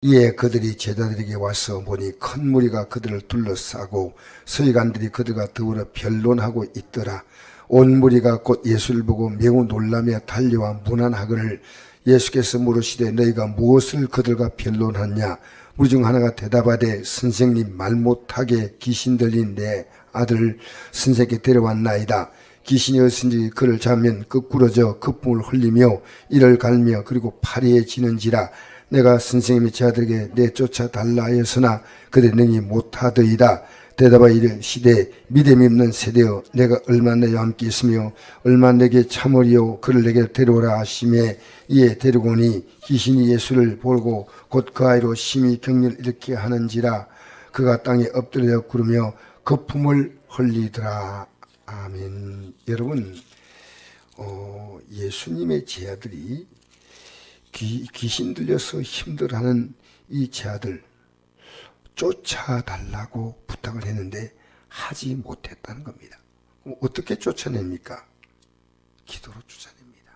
이에 그들이 제자들에게 와서 보니 큰 무리가 그들을 둘러싸고 서기관들이 그들과 더불어 변론하고 있더라. 온 무리가 곧 예수를 보고 매우 놀라며 달려와 문안하거늘 예수께서 물으시되 너희가 무엇을 그들과 변론하냐. 무리 중 하나가 대답하되 선생님, 말 못하게 귀신 들린 내 아들 선생께 데려왔나이다. 귀신이 어디선지 그를 잡으면 거꾸러져 거품을 흘리며 이를 갈며 그리고 파리해지는지라. 내가 선생님의 제자들에게 내쫓아 달라 하였으나 그들이 능히 못하더이다. 대답하여 이르시되 믿음이 없는 세대여, 내가 얼마나 너희와 함께 있으며 얼마나 내게 참으리요. 그를 내게 데려오라 하시매 이에 데리고 오니 귀신이 예수를 보고 곧 그 아이로 심히 격려를 일으키게 하는지라. 그가 땅에 엎드려 구르며 거품을 흘리더라. 아멘. 여러분, 예수님의 제자들이 귀신 들려서 힘들어하는 이 제자들 쫓아달라고 부탁을 했는데 하지 못했다는 겁니다. 그럼 어떻게 쫓아냅니까? 기도로 쫓아냅니다.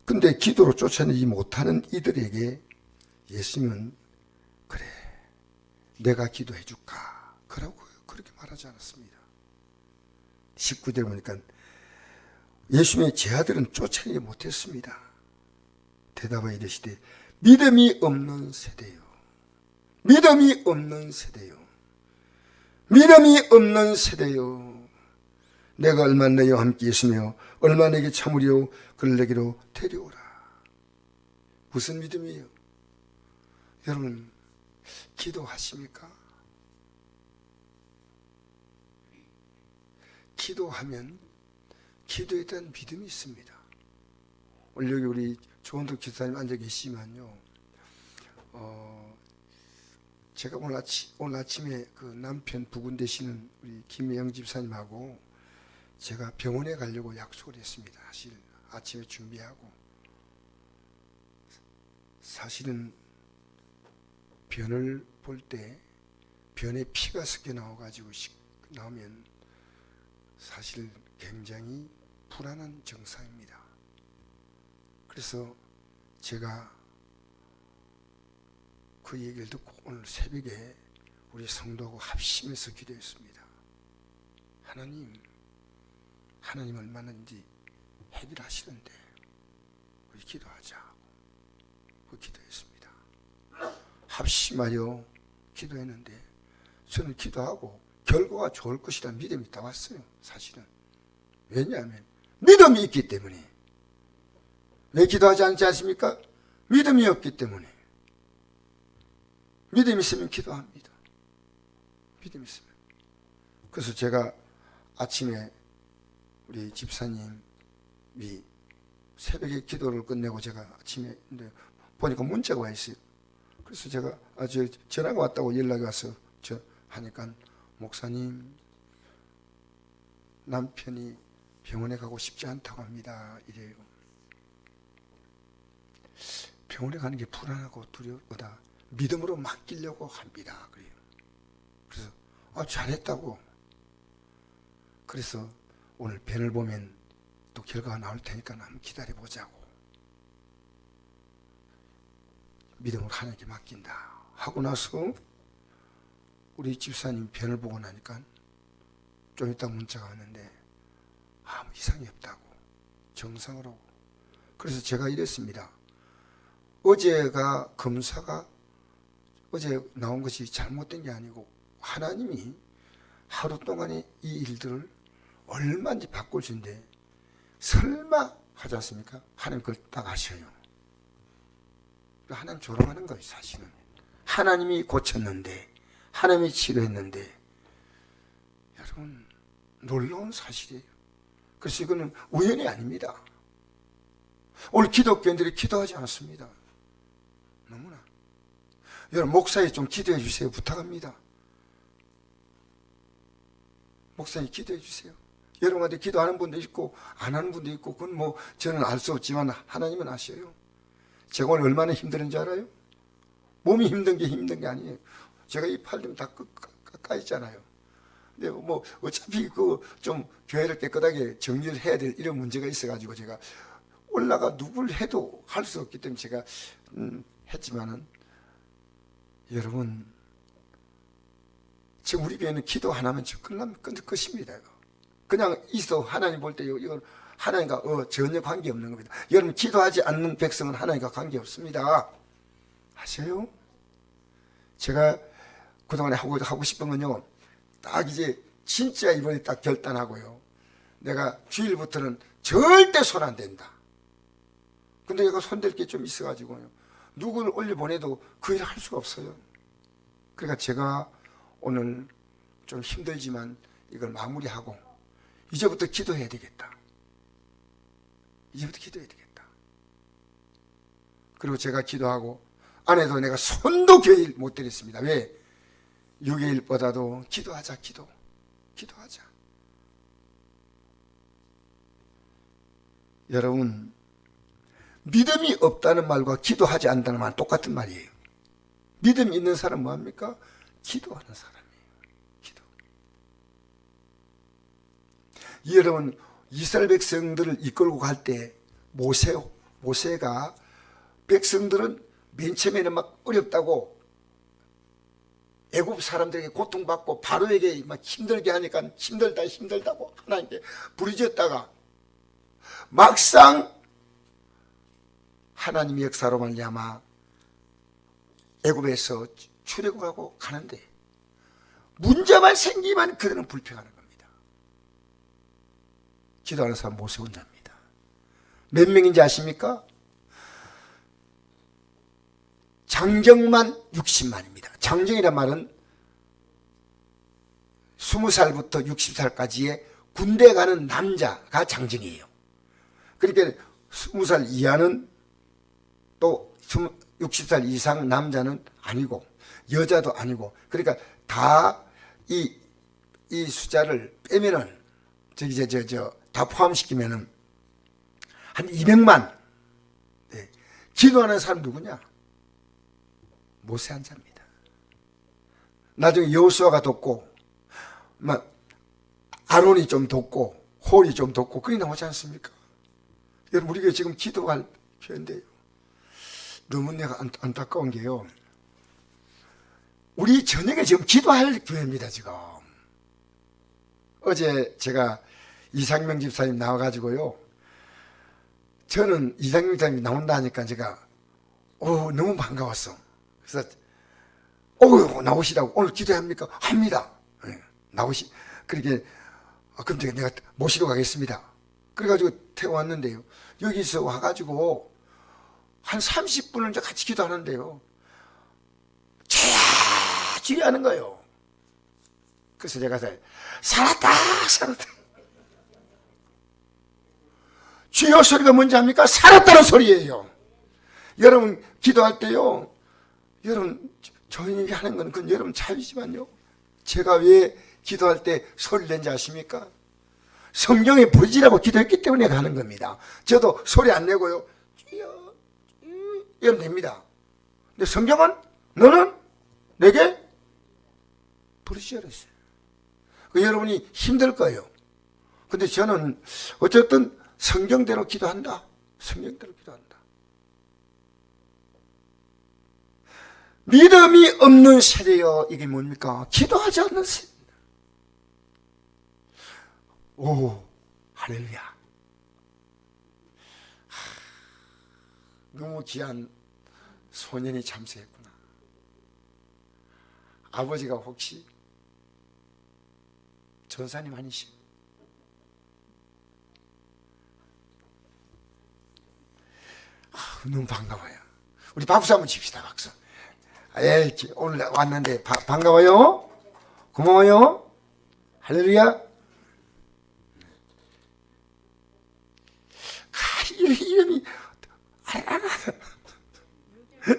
근데 기도로 쫓아내지 못하는 이들에게 예수님은 그래, 내가 기도해 줄까? 그렇게 말하지 않았습니다. 19절에 보니까 예수님의 제자들은 쫓아내지 못했습니다. 대답하여 이르시되 믿음이 없는 세대요. 믿음이 없는 세대요. 믿음이 없는 세대요. 내가 얼마나 너희와 함께 있으며 얼마나 내게 참으리요. 그를 내게로 데려오라. 무슨 믿음이에요? 여러분, 기도하십니까? 기도하면 기도에 대한 믿음이 있습니다. 오늘 여기 우리 조원덕 기사님 앉아 계시지만요, 제가 오늘 아침에 그 남편 부군 되시는 우리 김혜영 집사님하고 제가 병원에 가려고 약속을 했습니다. 사실 아침에 준비하고 사실은 변을 볼 때 변에 피가 섞여 나와가지고 나오면 사실 굉장히 불안한 증상입니다. 그래서 제가 그 얘기를 듣고 오늘 새벽에 우리 성도하고 합심해서 기도했습니다. 하나님 얼마나인지 해결하시는데 우리 기도하자. 그 기도했습니다. 합심하여 기도했는데 저는 기도하고 결과가 좋을 것이라는 믿음이 다 왔어요. 사실은. 왜냐하면 믿음이 있기 때문에. 왜 기도하지 않지 않습니까? 믿음이 없기 때문에. 믿음이 있으면 기도합니다. 믿음이 있으면. 그래서 제가 아침에 우리 집사님이 새벽에 기도를 끝내고 제가 아침에 보니까 문자가 와 있어요. 그래서 제가 전화가 왔다고 연락이 와서 하니까 목사님, 남편이 병원에 가고 싶지 않다고 합니다. 이래요. 병원에 가는 게 불안하고 두려워보다 믿음으로 맡기려고 합니다. 그래요. 그래서 잘했다고. 그래서 오늘 변을 보면 또 결과가 나올 테니까 한번 기다려보자고. 믿음으로 하나님께 맡긴다 하고 나서 우리 집사님 변을 보고 나니까 좀 이따 문자가 왔는데 아무 이상이 없다고. 정상으로. 그래서 제가 이랬습니다. 검사가 어제 나온 것이 잘못된 게 아니고 하나님이 하루 동안에 이 일들을 얼마인지 바꿀 수 있는데 설마 하지 않습니까? 하나님 그걸 딱 아셔요. 하나님 조롱하는 거예요. 사실은. 하나님이 고쳤는데, 하나님이 치료했는데, 여러분 놀라운 사실이에요. 그래서 이거는 우연이 아닙니다. 오늘 기독교인들이 기도하지 않습니다. 너무나. 여러분 목사님 좀 기도해 주세요. 부탁합니다. 목사님 기도해 주세요. 여러분한테 기도하는 분도 있고 안 하는 분도 있고 그건 뭐 저는 알 수 없지만 하나님은 아셔요. 제가 오늘 얼마나 힘드는지 알아요? 몸이 힘든 게 아니에요. 제가 이 팔 좀 다 까 있잖아요. 근데 뭐 어차피 그 좀 교회를 깨끗하게 정리를 해야 될 이런 문제가 있어가지고 제가 올라가 누굴 해도 할 수 없기 때문에 제가 했지만은, 여러분 지금 우리 교회는 기도 하나면 끝나면 끝입니다. 이거. 그냥 있어 하나님 볼 때 이건 하나님과 전혀 관계없는 겁니다. 여러분 기도하지 않는 백성은 하나님과 관계없습니다. 아세요? 제가 그동안에 하고 싶은 건요, 딱 이제 진짜 이번에 딱 결단하고요, 내가 주일부터는 절대 손 안 댄다. 근데 얘가 손댈 게 좀 있어가지고요, 누구를 올려보내도 그 일을 할 수가 없어요. 그러니까 제가 오늘 좀 힘들지만 이걸 마무리하고 이제부터 기도해야 되겠다. 이제부터 기도해야 되겠다. 그리고 제가 기도하고 안 해도 내가 손도 교회 일 못 드렸습니다. 왜? 6일보다도 기도하자. 기도하자. 여러분, 믿음이 없다는 말과 기도하지 않는다는 말은 똑같은 말이에요. 믿음 있는 사람은 뭐합니까? 기도하는 사람이에요. 기도. 여러분, 이스라엘 백성들을 이끌고 갈 때 모세가 백성들은 맨 처음에는 막 어렵다고 애굽 사람들에게 고통받고 바로에게 막 힘들게 하니까 힘들다고 하나님께 부르짖었다가 막상 하나님의 역사로 말미암아 애굽에서 출애굽하고 가는데 문제만 생기면 그들은 불평하는 겁니다. 기도하는 사람 모세 혼자입니다. 몇 명인지 아십니까? 장정만 60만입니다. 장정이란 말은 20살부터 60살까지의 군대 가는 남자가 장정이에요. 그러니까 20살 이하는 또 60살 이상 남자는 아니고 여자도 아니고, 그러니까 다 이 숫자를 빼면은 다 포함시키면은 한 200만. 네. 기도하는 사람 누구냐? 모세 한 자입니다. 나중에 여호수아가 돕고 막 아론이 좀 돕고 홀이 좀 돕고 그리 나오지 않습니까? 여러분, 우리가 지금 기도할 교회인데요, 너무 내가 안타까운 게요, 우리 저녁에 지금 기도할 교회입니다. 지금 어제 제가 이상명 집사님 나와가지고요, 저는 이상명 집사님이 나온다 하니까 제가 너무 반가웠어. 그래서 나오시라고, 오늘 기도합니까? 합니다. 네, 그렇게 그럼 내가 모시러 가겠습니다. 그래가지고 태워왔는데요, 여기서 와가지고 한 30분을 이제 같이 기도하는데요, 주야 하는 거예요. 그래서 제가 살았다. 주여 소리가 뭔지 압니까? 살았다는 소리예요. 여러분 기도할 때요, 여러분 저희에게 하는 건 그건 여러분 자유지만요, 제가 왜 기도할 때 소리를 낸지 아십니까? 성경에 부르짖으라고 기도했기 때문에 가는 겁니다. 저도 소리 안 내고요, 주여 이러면 됩니다. 근데 성경은 너는 내게 부르짖으라 했어요. 여러분이 힘들 거예요. 근데 저는 어쨌든 성경대로 기도한다. 성경대로 기도한다. 믿음이 없는 세대여, 이게 뭡니까? 기도하지 않는 세대. 오, 할렐루야. 너무 귀한 소년이 참새했구나. 아버지가 혹시 전사님 아니시? 너무 반가워요. 우리 박수 한번 칩시다. 박수. 오늘 왔는데 반가워요. 고마워요. 할렐루야. 이름이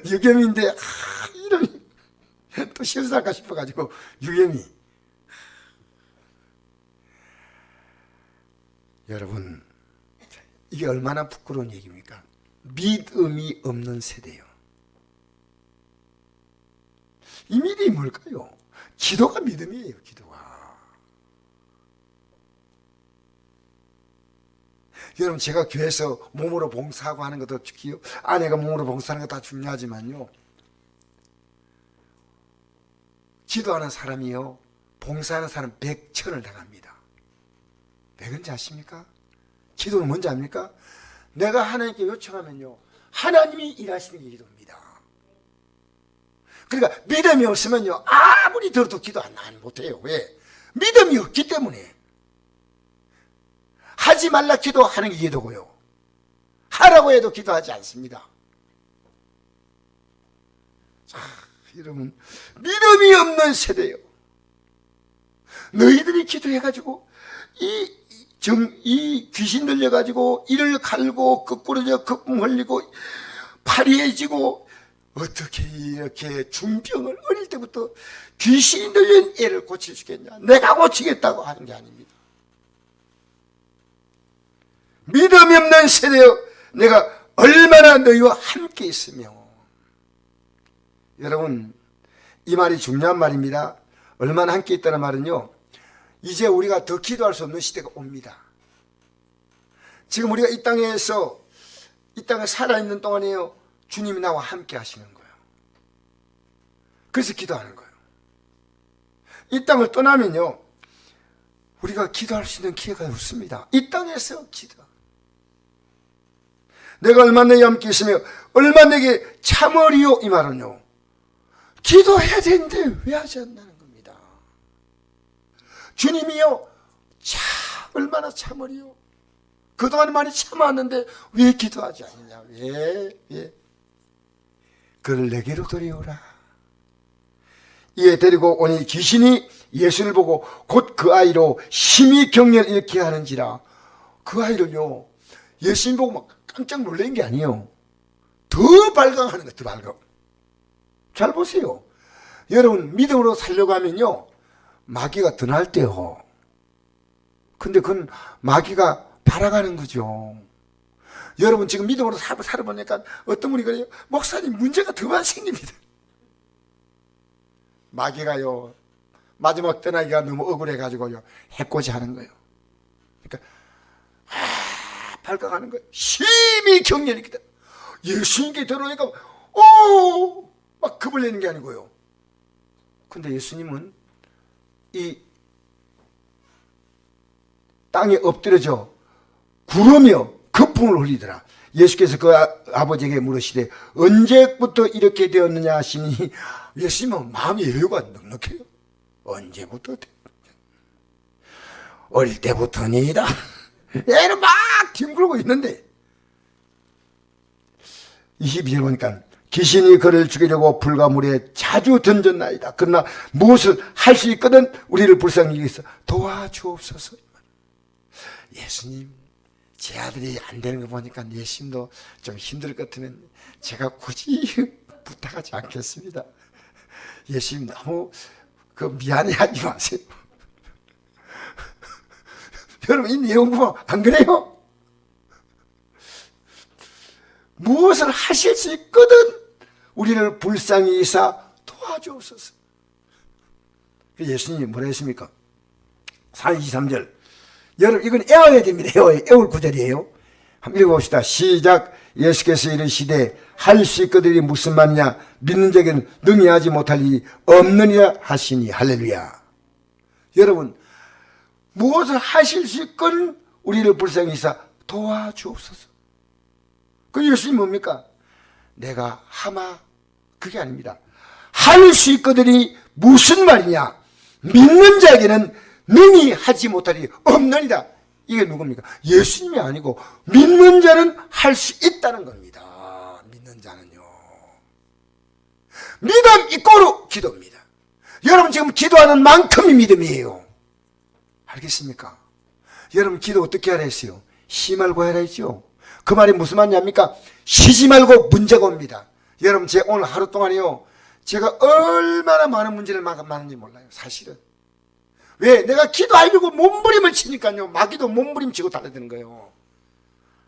유겸인데 이름이 또 실수할까 싶어가지고 유겸이. 여러분, 이게 얼마나 부끄러운 얘기입니까? 믿음이 없는 세대요. 이 믿음이 뭘까요? 기도가 믿음이에요. 기도가. 여러분, 제가 교회에서 몸으로 봉사하고 하는 것도 아내가 몸으로 봉사하는 거 다 중요하지만요, 기도하는 사람이요, 봉사하는 사람 100천을 당합니다. 왜 그런지 아십니까? 기도는 뭔지 압니까? 내가 하나님께 요청하면요, 하나님이 일하시는 게 기도입니다. 그러니까 믿음이 없으면요, 아무리 들어도 기도 안 못해요. 왜? 믿음이 없기 때문에. 하지 말라 기도하는 게 기도고요, 하라고 해도 기도하지 않습니다. 자, 여러분, 믿음이 없는 세대요. 너희들이 기도해가지고 이 귀신 들려가지고 이를 갈고 거꾸로져 거품 흘리고 팔이 해지고 어떻게 이렇게 중병을 어릴 때부터 귀신이 들린 애를 고칠 수 있겠냐? 내가 고치겠다고 하는 게 아닙니다. 믿음이 없는 세대여, 내가 얼마나 너희와 함께 있으며. 여러분, 이 말이 중요한 말입니다. 얼마나 함께 있다는 말은요, 이제 우리가 더 기도할 수 없는 시대가 옵니다. 지금 우리가 이 땅에 살아있는 동안에요, 주님이 나와 함께 하시는 거예요. 그래서 기도하는 거예요. 이 땅을 떠나면요, 우리가 기도할 수 있는 기회가 없습니다. 이 땅에서 기도. 내가 얼마나 너희와 함께 있으며 얼마나 내게 참으리요, 이 말은요, 기도해야 되는데 왜 하지 않나는 겁니다. 주님이요, 얼마나 참으리요. 그동안 많이 참았는데 왜 기도하지 않느냐. 왜? 그를 내게로 데려오라. 이에 데리고 오니 귀신이 예수를 보고 곧 그 아이로 심히 경련을 일으키게 하는지라. 그 아이를요, 예수님 보고 막 깜짝 놀란 게 아니에요. 더 발광하는 거예요. 더 발광. 잘 보세요. 여러분, 믿음으로 살려고 하면요, 마귀가 더 날 때요. 근데 그건 마귀가 발아가는 거죠. 여러분, 지금 믿음으로 살아보니까 어떤 분이 그래요. 목사님, 문제가 더 많이 생깁니다. 마귀가요, 마지막 떠나기가 너무 억울해가지고요, 해코지 하는 거예요. 그러니까 발광하는 거예요. 심히 경련이 있다. 예수님께 들어오니까 막 겁을 내는 게 아니고요. 근데 예수님은 이 땅에 엎드려져 구르며 거품을 흘리더라. 예수께서 그 아버지에게 물으시되 언제부터 이렇게 되었느냐 하시니, 예수님은 마음의 여유가 넉넉해요. 언제부터? 어릴 때부터니다. 애는 막 뒹굴고 있는데, 22절 보니까 귀신이 그를 죽이려고 불과 물에 자주 던졌나이다. 그러나 무엇을 할 수 있거든 우리를 불쌍히 여기서 도와주옵소서. 예수님, 제 아들이 안 되는 거 보니까 예수님도 좀 힘들 것 같으면 제가 굳이 부탁하지 않겠습니다. 예수님, 너무 미안해하지 마세요. 여러분, 이 내용 보면 안 그래요? 무엇을 하실 수 있거든 우리를 불쌍히 여기사 도와주옵소서. 예수님이 뭐라 했습니까? 23절. 여러분, 이건 애워야 됩니다. 애울 구절이에요. 한번 읽어봅시다. 시작. 예수께서 이르시되 할 수 있거든이 무슨 말이냐. 믿는 자에게는 능히 하지 못할 일이 없느니라 하시니. 할렐루야. 여러분, 무엇을 하실 수 있거든 우리를 불쌍히 여기사 도와주옵소서. 그 예수님 뭡니까? 내가 하마, 그게 아닙니다. 할 수 있거든이 무슨 말이냐. 믿는 자에게는 능히 하지 못할 일이 없느니라. 이게 누굽니까? 예수님이 아니고 믿는 자는 할 수 있다는 겁니다. 믿는 자는요. 믿음 이꼬르 기도입니다. 여러분, 지금 기도하는 만큼이 믿음이에요. 알겠습니까? 여러분, 기도 어떻게 하라 했어요? 쉬지 말고 하라 했죠. 그 말이 무슨 말이냐입니까? 쉬지 말고 문제가 옵니다. 여러분, 제 오늘 하루 동안이요, 제가 얼마나 많은 문제를 많은지 몰라요. 사실은. 왜? 내가 기도하려고 몸부림을 치니까요, 마귀도 몸부림 치고 달려드는 거예요.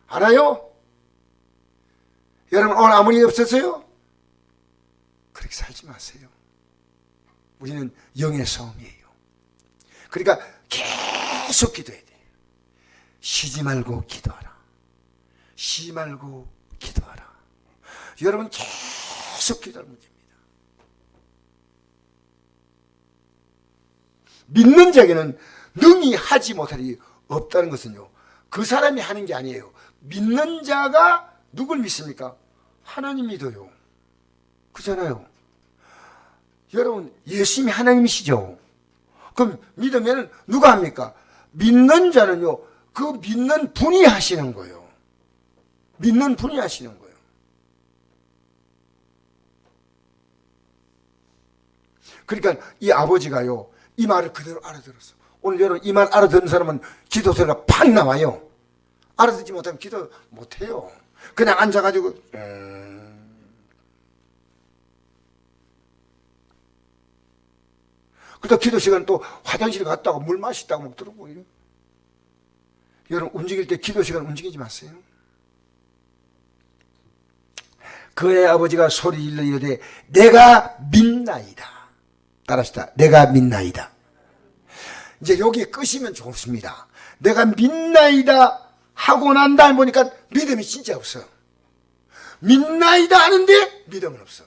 알아요? 여러분, 오늘 아무 일 없었어요? 그렇게 살지 마세요. 우리는 영의 싸움이에요. 그러니까 계속 기도해야 돼요. 쉬지 말고 기도하라. 쉬지 말고 기도하라. 여러분 계속 기도할 문제입니다. 믿는 자에게는 능히 하지 못할 일이 없다는 것은요, 그 사람이 하는 게 아니에요. 믿는 자가 누굴 믿습니까? 하나님 믿어요. 그잖아요. 여러분, 예수님이 하나님이시죠. 그럼 믿으면 누가 합니까? 믿는 자는요, 그 믿는 분이 하시는 거예요. 믿는 분이 하시는 거예요. 그러니까 이 아버지가요, 이 말을 그대로 알아들었어. 오늘 여러분, 이 말 알아듣는 사람은 기도 소리가 팍 나와요. 알아듣지 못하면 기도 못해요. 그냥 앉아가지고 그러다 기도 시간 또 화장실 갔다가 물 마시다가 막 들어오고 이래. 여러분, 움직일 때 기도 시간 움직이지 마세요. 그의 아버지가 소리 질러 이르되 내가 믿나이다. 따라합시다. 내가 믿나이다. 이제 여기에 끄시면 좋습니다. 내가 믿나이다 하고 난 다음에 보니까 믿음이 진짜 없어. 믿나이다 하는데 믿음은 없어.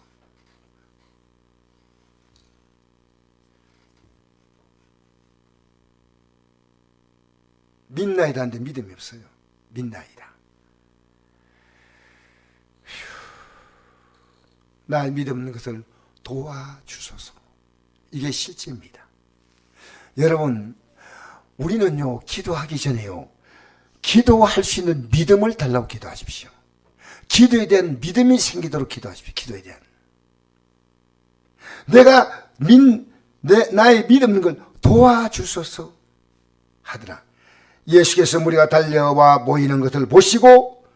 믿나이다 하는데 믿음이 없어요. 믿나이다. 나의 믿음 없는 것을 도와주소서. 이게 실제입니다. 여러분, 우리는요, 기도하기 전에요, 기도할 수 있는 믿음을 달라고 기도하십시오. 기도에 대한 믿음이 생기도록 기도하십시오. 기도에 대한. 나의 믿음 없는 걸 도와주소서 하더라. 예수께서 무리가 달려와 모이는 것을 보시고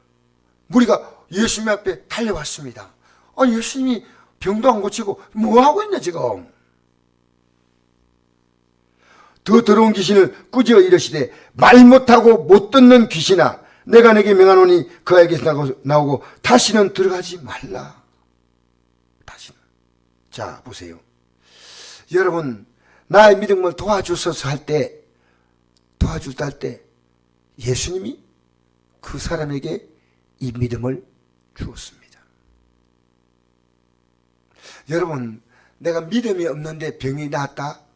무리가 예수님 앞에 달려왔습니다. 예수님이 병도 안 고치고 뭐 하고 있냐 지금. 더 더러운 귀신을 꾸짖어 이르시되 말 못하고 못 듣는 귀신아, 내가 내게 명하노니 그에게서 나오고 다시는 들어가지 말라. 다시는. 자, 보세요. 여러분, 나의 믿음을 도와주소서 할 때, 도와줄 때 예수님이 그 사람에게 이 믿음을 주었습니다. 여러분, 내가 믿음이 없는데 병이 나았다?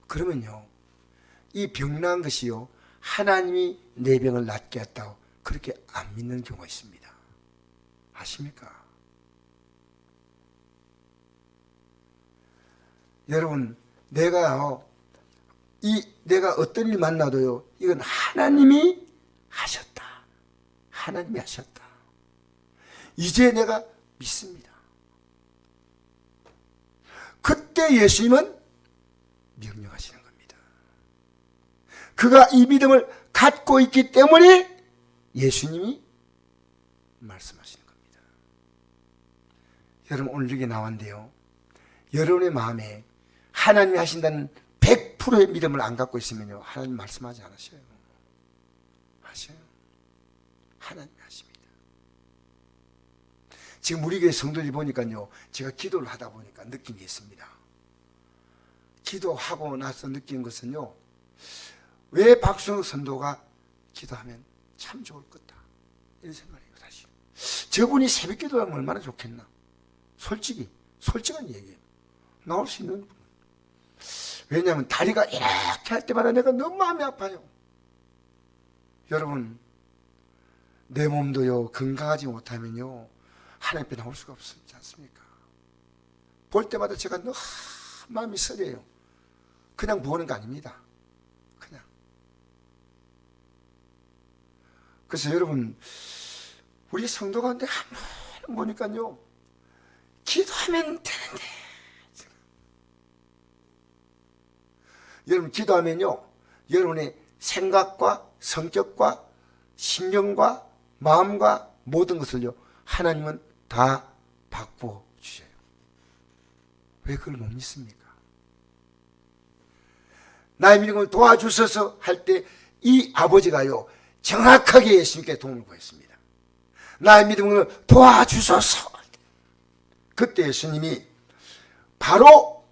그러면요, 이 병난 것이요, 하나님이 내 병을 낫게 했다고 그렇게 안 믿는 경우가 있습니다. 아십니까? 여러분, 내가 어떤 일 만나도요, 이건 하나님이 하셨다. 하나님이 하셨다. 이제 내가 믿습니다. 그때 예수님은 명령하시는 겁니다. 그가 이 믿음을 갖고 있기 때문에 예수님이 말씀하시는 겁니다. 여러분, 오늘 여기 나왔는데요, 여러분의 마음에 하나님이 하신다는 100%의 믿음을 안 갖고 있으면요, 하나님 말씀하지 않으셔요. 하셔요. 하나님이 하십니다. 지금 우리 교회 성도들이 보니까요, 제가 기도를 하다 보니까 느낀 게 있습니다. 기도하고 나서 느낀 것은요, 왜 박수영 선도가 기도하면 참 좋을 거다, 이런 생각이에요. 다시 저분이 새벽 기도하면 얼마나 좋겠나. 솔직한 얘기예요. 나올 수 있는 분. 왜냐하면 다리가 이렇게 할 때마다 내가 너무 마음이 아파요. 여러분, 내 몸도요, 건강하지 못하면요, 하나님 앞에 나올 수가 없지 않습니까? 볼 때마다 제가 너무 마음이 쓰려요. 그냥 보는 거 아닙니다. 그냥. 그래서 여러분, 우리 성도 가운데 한 번 보니까요, 기도하면 되는데. 여러분, 기도하면요, 여러분의 생각과 성격과 신경과 마음과 모든 것을요, 하나님은 다 바꿔 주셔요. 왜 그걸 못 믿습니까? 나의 믿음을 도와주셔서 할 때 이 아버지가요, 정확하게 예수님께 도움을 구했습니다. 나의 믿음을 도와주소서. 그때 예수님이 바로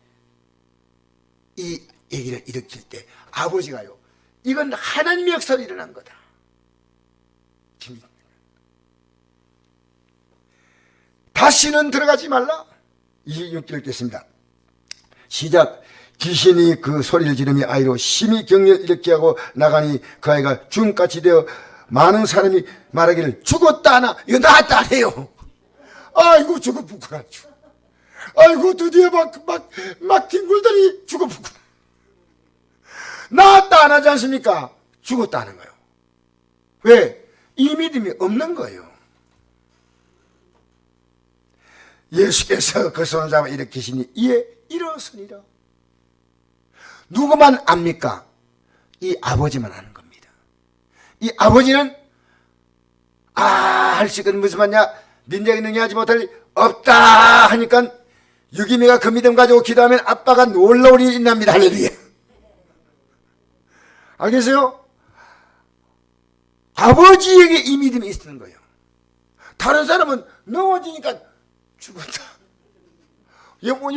이 얘기를 일으킬 때 아버지가요, 이건 하나님의 역사로 일어난 거다. 다시는 들어가지 말라. 26절 읽겠습니다. 시작. 귀신이 그 소리를 지르며 아이로 심히 격렬 일으켜 하고 나가니 그 아이가 죽음같이 되어 많은 사람이 말하기를 죽었다 하나 이거 나았다 하네요. 아이고 죽었구나. 아이고 드디어 막 뒹굴더니 죽었구나. 나았다 안 하지 않습니까? 죽었다 하는 거예요. 왜? 이 믿음이 없는 거예요. 예수께서 그 손을 잡아 일으키시니 이에 일어서니라. 누구만 압니까? 이 아버지만 아는 겁니다. 이 아버지는 할 수 있거든 무슨 말이냐? 민정이 능히하지 못할 일 없다 하니까 유기미가 그 믿음 가지고 기도하면 아빠가 놀라운 일이 있답니다. 할렐루야. 알겠어요? 아버지에게 이 믿음이 있는 거예요. 다른 사람은 넘어지니까 죽었다. 여러분,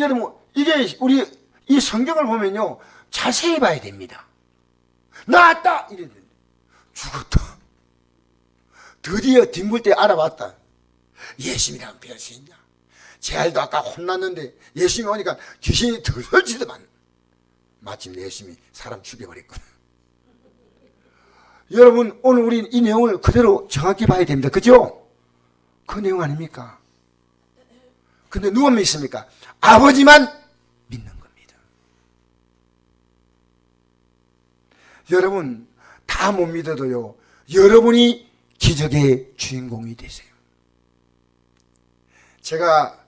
이게 우리 이 성경을 보면요, 자세히 봐야 됩니다. 나았다! 이랬는데, 죽었다. 드디어 뒹굴 때 알아봤다. 예수님이랑 별 수 있냐? 제 알도 아까 혼났는데, 예수님이 오니까 귀신이 덜덜지더만. 마침 예수님이 사람 죽여버렸거든. 여러분, 오늘 우리 이 내용을 그대로 정확히 봐야 됩니다. 그죠? 그 내용 아닙니까? 근데 누가 믿습니까? 아버지만 믿는 겁니다. 여러분, 다 못 믿어도요, 여러분이 기적의 주인공이 되세요. 제가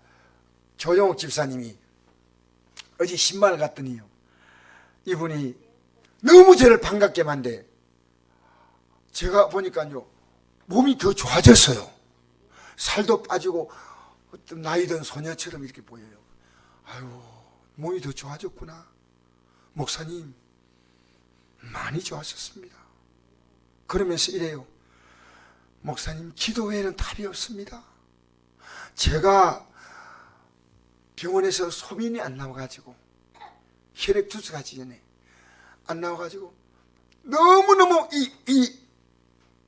조영욱 집사님이 어제 신발을 갔더니요, 이분이 너무 저를 반갑게 만데, 제가 보니까요, 몸이 더 좋아졌어요. 살도 빠지고, 어떤 나이 든 소녀처럼 이렇게 보여요. 아유, 몸이 더 좋아졌구나. 목사님, 많이 좋아졌습니다. 그러면서 이래요. 목사님, 기도 외에는 답이 없습니다. 제가 병원에서 소변이 안 나와가지고, 혈액 투석하기 전에 안 나와가지고, 너무너무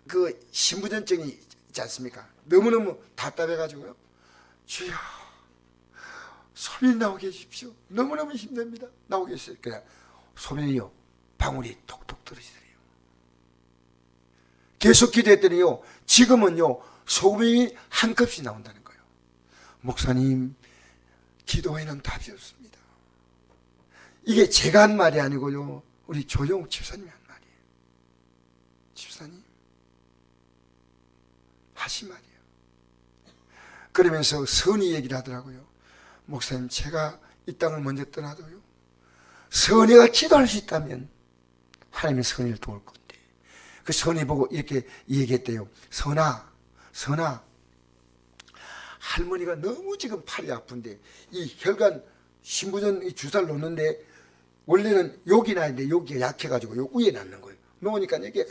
그 신부전증이 있지 않습니까? 너무너무 답답해가지고요. 주여, 소변이 나오게 해주십시오. 너무너무 힘듭니다. 나오게 해주세요. 그냥 소변이요, 방울이 톡톡 떨어지더래요. 계속 기도했더니요, 지금은요, 소변이 한 컵씩 나온다는 거예요. 목사님, 기도에는 답이 없습니다. 이게 제가 한 말이 아니고요, 우리 조영욱 집사님이 한 말이에요. 집사님, 하신 말이에요. 그러면서 선의 얘기를 하더라고요. 목사님, 제가 이 땅을 먼저 떠나도요, 선의가 기도할 수 있다면 하나님의 선의를 도울 건데, 그 선의 보고 이렇게 얘기했대요. 선아, 할머니가 너무 지금 팔이 아픈데, 이 혈관 신부전 이 주사를 놓는데, 원래는 여기 나는데 여기가 약해가지고 요 위에 놨는 거예요. 놓으니까 이게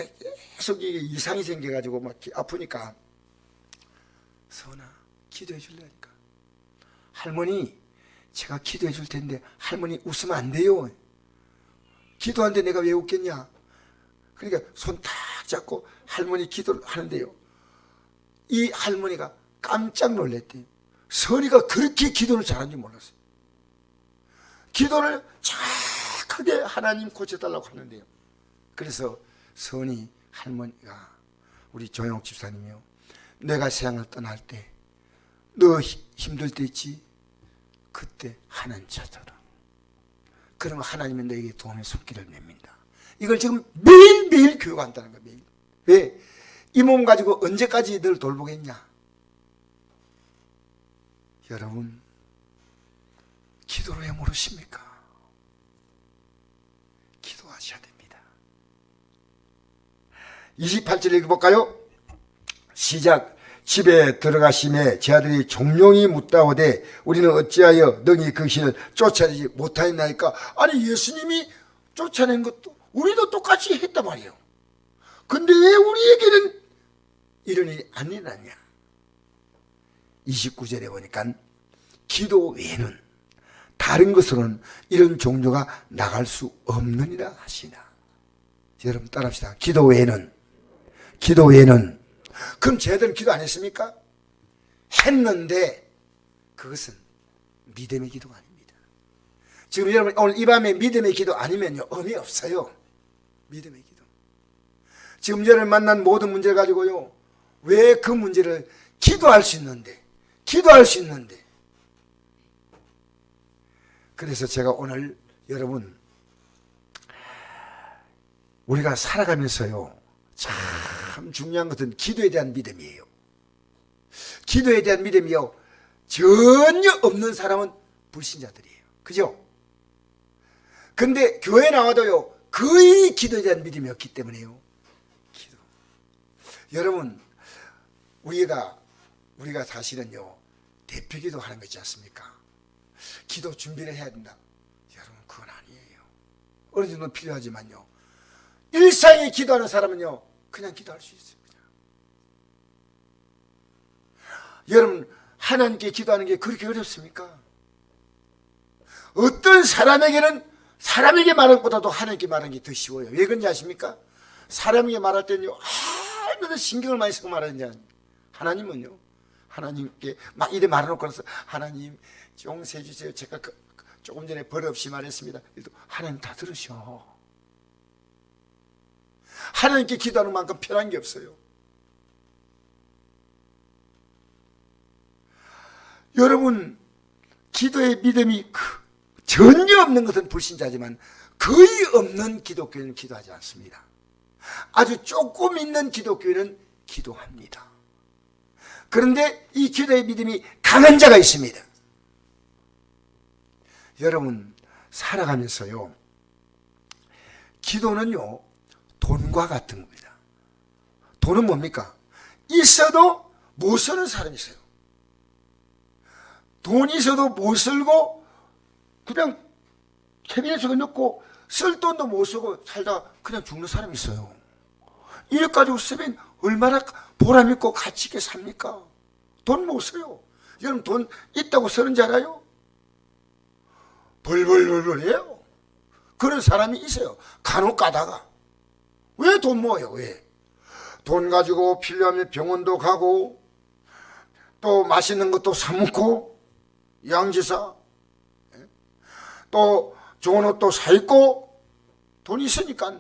계속 이게 이상이 생겨가지고 막 아프니까, 선아, 기도해 줄라니까. 할머니, 제가 기도해 줄 텐데 할머니 웃으면 안 돼요. 기도하는데 내가 왜 웃겠냐. 그러니까 손 탁 잡고 할머니 기도를 하는데요, 이 할머니가 깜짝 놀랐대요. 선이가 그렇게 기도를 잘하는 줄 몰랐어요. 기도를 정확하게 하나님 고쳐달라고 하는데요, 그래서 선이 할머니가, 우리 조영 집사님이요, 내가 세상을 떠날 때 너 힘들 때 있지? 그때 하나님 찾아라. 그러면 하나님은 너에게 도움의 손길을 냅니다. 이걸 지금 매일매일 교육한다는 거예요. 매일. 왜? 이 몸 가지고 언제까지 널 돌보겠냐? 여러분, 기도를 왜 모르십니까? 기도하셔야 됩니다. 28절 읽어볼까요? 시작. 집에 들어가심에 제 아들이 종용이 묻다오되 우리는 어찌하여 너희 그 신을 쫓아내지 못하였나이까. 아니, 예수님이 쫓아낸 것도 우리도 똑같이 했단 말이에요. 근데 왜 우리에게는 이런 일이 안 일어났냐. 29절에 보니까 기도 외에는 다른 것으로는 이런 종교가 나갈 수 없느니라 하시나. 여러분 따라합시다. 기도 외에는. 그럼 쟤들은 기도 안 했습니까? 했는데 그것은 믿음의 기도가 아닙니다. 지금 여러분 오늘 이 밤에 믿음의 기도 아니면요 의미 없어요. 믿음의 기도. 지금 여러분 만난 모든 문제를 가지고요 왜 그 문제를 기도할 수 있는데 그래서 제가 오늘 여러분 우리가 살아가면서요 참 중요한 것은 기도에 대한 믿음이에요. 기도에 대한 믿음이요 전혀 없는 사람은 불신자들이에요. 그죠? 근데 교회 나와도요 거의 기도에 대한 믿음이 없기 때문에요. 기도. 여러분 우리가 사실은요 대표기도 하는 거 있지 않습니까? 기도 준비를 해야 된다. 여러분 그건 아니에요. 어느 정도 필요하지만요 일상에 기도하는 사람은요 그냥 기도할 수 있어요. 그냥. 여러분 하나님께 기도하는 게 그렇게 어렵습니까? 어떤 사람에게 말하는 것보다도 하나님께 말하는 게 더 쉬워요. 왜 그런지 아십니까? 사람에게 말할 때는요 얼마나 신경을 많이 쓰고 말하는지. 하나님은요 하나님께 막 이래 말해놓고 나서 하나님 용서해 주세요. 제가 조금 전에 버릇없이 말했습니다. 그래도 하나님 다 들으셔. 하나님께 기도하는 만큼 편한 게 없어요. 여러분 기도의 믿음이 전혀 없는 것은 불신자지만 거의 없는 기독교인은 기도하지 않습니다. 아주 조금 있는 기독교인은 기도합니다. 그런데 이 기도의 믿음이 강한 자가 있습니다. 여러분 살아가면서요 기도는요 돈과 같은 겁니다. 돈은 뭡니까? 있어도 못 쓰는 사람이 있어요. 돈이 있어도 못 쓸고 그냥 캐비넷에 넣고 쓸 돈도 못 쓰고 살다가 그냥 죽는 사람이 있어요. 이래 가지고 쓰면 얼마나 보람있고 가치있게 삽니까? 돈 못 써요. 여러분 돈 있다고 쓰는지 알아요? 벌벌벌벌 해요. 그런 사람이 있어요. 간혹 가다가. 왜 돈 모아요? 왜? 돈 가지고 필요하면 병원도 가고 또 맛있는 것도 사 먹고 양지사 또 좋은 옷도 사 입고 돈이 있으니까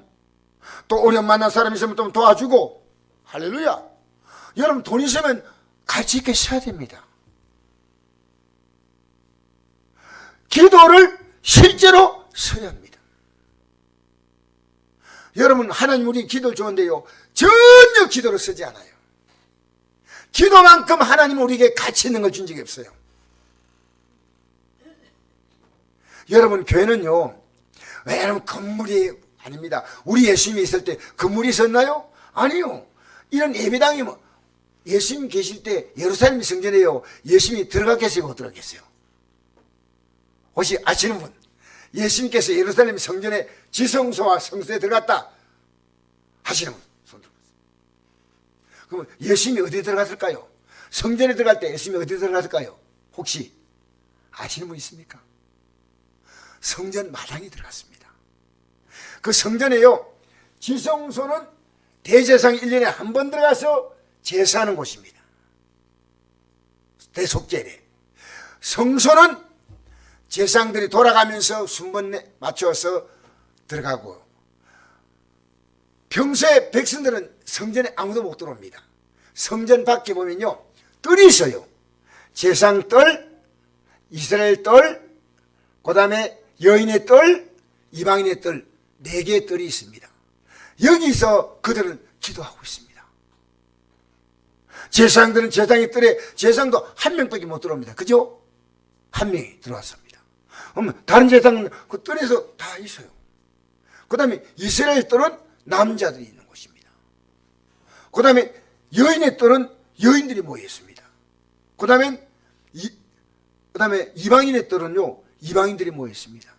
또 어려운 만난 사람 있으면 좀 도와주고 할렐루야. 여러분 돈 있으면 가치 있게 써야 됩니다. 기도를 실제로 써야 합니다. 여러분 하나님 우리 기도를 좋은데요 전혀 기도를 쓰지 않아요. 기도만큼 하나님은 우리에게 가치 있는 걸 준 적이 없어요. 여러분 교회는요 여러분 건물이 아닙니다. 우리 예수님이 있을 때 건물이 있었나요? 아니요. 이런 예배당이 예수님 계실 때 예루살렘 성전에요 예수님이 들어갔겠어요 못 들어갔겠어요? 혹시 아시는 분? 예수님께서 예루살렘 성전에 지성소와 성소에 들어갔다 하시는 분 손 들어보세요. 그러면 예수님이 어디에 들어갔을까요? 성전에 들어갈 때 예수님이 어디에 들어갔을까요? 혹시 아시는 분 있습니까? 성전 마당에 들어갔습니다. 그 성전에요 지성소는 대제사장이 1년에 한 번 들어가서 제사하는 곳입니다. 대속제례. 성소는 제사장들이 돌아가면서 순번에 맞춰서 들어가고 평소에 백성들은 성전에 아무도 못 들어옵니다. 성전 밖에 보면요 뜰이 있어요. 제사장 뜰, 이스라엘 뜰, 그 다음에 여인의 뜰, 이방인의 뜰 4개의 뜰이 있습니다. 여기서 그들은 기도하고 있습니다. 제사장들은 제사장의 뜰에 제사장도 한 명밖에 못 들어옵니다. 그죠? 한 명이 들어왔습니다. 그러면 다른 제사장은 그 뜰에서 다 있어요. 그 다음에 이스라엘 뜰은 남자들이 있는 곳입니다. 그 다음에 여인의 뜰은 여인들이 모여 있습니다. 그 다음에 이방인의 뜰은요 이방인들이 모여 있습니다.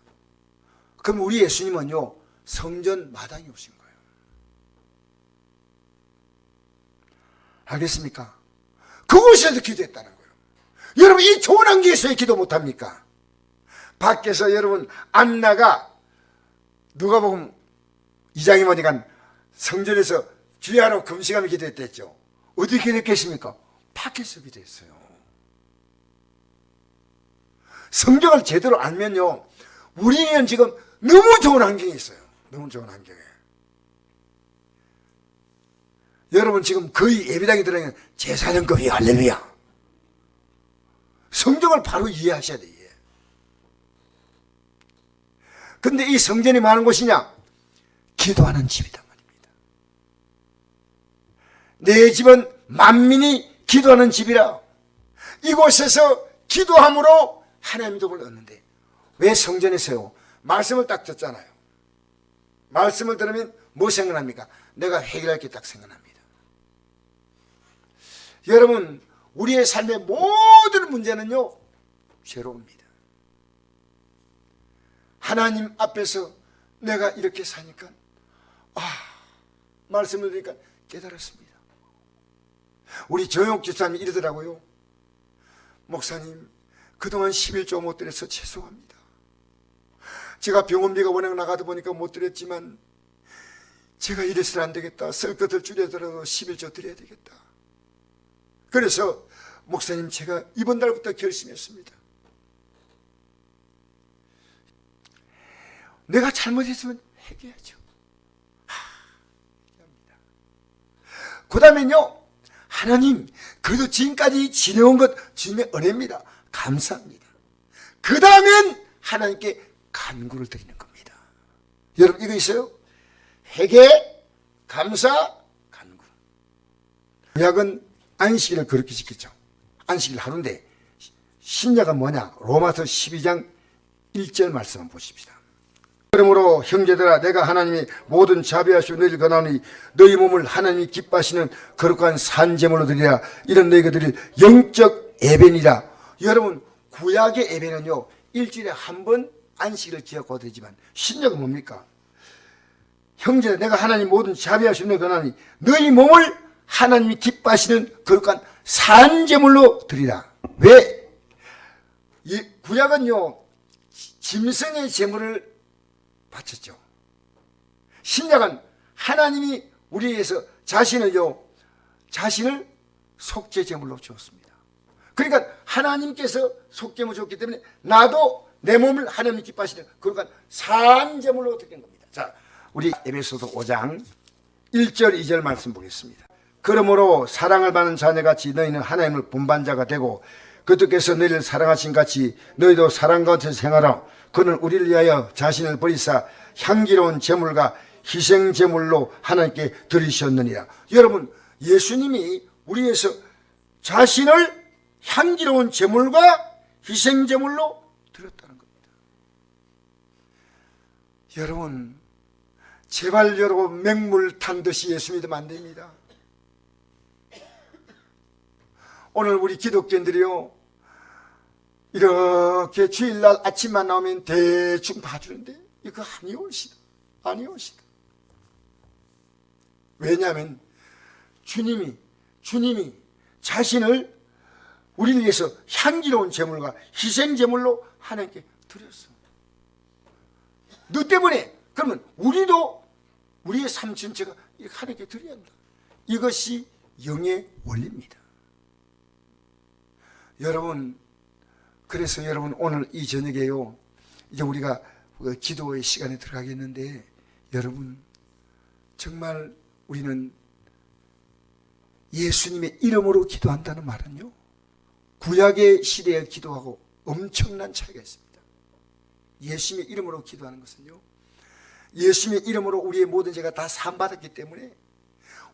그럼 우리 예수님은요 성전 마당에 오신 거예요. 알겠습니까? 그곳에서 기도했다는 거예요. 여러분 이 좋은 환경에서 왜 기도 못합니까? 밖에서 여러분 안나가 누가복음 2장에 보니까 성전에서 주야로 금식하며 기도했댔죠. 어디 기도했겠습니까? 밖에서 기도했어요. 성경을 제대로 알면요, 우리는 지금 너무 좋은 환경에 있어요. 너무 좋은 환경에. 여러분 지금 거의 예배당에 들어가면 제사장급이에요. 할렐루야. 성경을 바로 이해하셔야 돼요. 근데 이 성전이 많은 곳이냐? 기도하는 집이다 말입니다. 내 집은 만민이 기도하는 집이라. 이곳에서 기도함으로 하나님의 도움을 얻는데, 왜 성전에서요? 말씀을 딱 듣잖아요. 말씀을 들으면 뭐 생각납니까? 내가 해결할 게 딱 생각납니다. 여러분, 우리의 삶의 모든 문제는요, 죄로웁니다. 하나님 앞에서 내가 이렇게 사니까, 말씀을 들으니까 깨달았습니다. 우리 정용 집사님이 이러더라고요. 목사님, 그동안 11조 못 드려서 죄송합니다. 제가 병원비가 워낙 나가다 보니까 못 드렸지만, 제가 이래서는 안 되겠다. 쓸 것을 줄여더라도 11조 드려야 되겠다. 그래서 목사님, 제가 이번 달부터 결심했습니다. 내가 잘못했으면 회개하죠. 그 다음엔요, 하나님, 그래도 지금까지 지내온 것 주님의 은혜입니다. 감사합니다. 그 다음엔 하나님께 간구를 드리는 겁니다. 여러분, 이거 있어요? 회개, 감사, 간구. 구약은 안식일을 그렇게 지켰죠. 안식일 하루인데, 신약은 뭐냐? 로마서 12장 1절 말씀을 보십시다. 그러므로 형제들아, 내가 하나님이 모든 자비하시고 너희를 권하노니 너희 몸을 하나님이 기뻐하시는 거룩한 산제물로 드리라. 이런 너희가 드릴 영적 예배니라. 여러분, 구약의 예배는요, 일주일에 한 번 안식일을 기억하고 드리지만, 신약은 뭡니까? 형제들아, 내가 하나님 모든 자비하시는 너희를 권하노니 너희 몸을 하나님이 기뻐하시는 거룩한 산제물로 드리라. 왜? 이 구약은요, 짐승의 제물을 바쳤죠. 신약은 하나님이 우리에 의해서 자신을 속죄 제물로 주었습니다. 그러니까 하나님께서 속죄물 줬기 때문에 나도 내 몸을 하나님이 기뻐하시는 거룩한 산 제물로 드린 겁니다. 자, 우리 에베소서 5장 1절 2절 말씀 보겠습니다. 그러므로 사랑을 받는 자녀같이 너희는 하나님을 본반자가 되고 그들께서 너희를 사랑하신 같이 너희도 사랑과 같이 생활하라. 그는 우리를 위하여 자신을 버리사 향기로운 제물과 희생 제물로 하나님께 드리셨느니라. 여러분, 예수님이 우리 위해서 자신을 향기로운 제물과 희생 제물로 드렸다는 겁니다. 여러분, 제발 여러분, 맹물 탄 듯이 예수 믿으면 안 됩니다. 오늘 우리 기독교인들이요, 이렇게 주일날 아침만 나오면 대충 봐주는데 이거 아니오시다. 왜냐하면 주님이 자신을 우리를 위해서 향기로운 제물과 희생 제물로 하나님께 드렸어. 너 때문에. 그러면 우리도 우리의 삶 전체가 하나님께 드려야 한다. 이것이 영의 원리입니다. 여러분, 그래서 여러분, 오늘 이 저녁에요, 이제 우리가 기도의 시간에 들어가겠는데, 여러분, 정말 우리는 예수님의 이름으로 기도한다는 말은요, 구약의 시대에 기도하고 엄청난 차이가 있습니다. 예수님의 이름으로 기도하는 것은요, 예수님의 이름으로 우리의 모든 죄가 다 사함받았기 때문에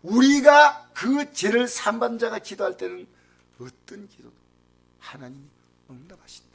우리가 그 죄를 사함받은 자가 기도할 때는 어떤 기도도 하나님이 응답하신다.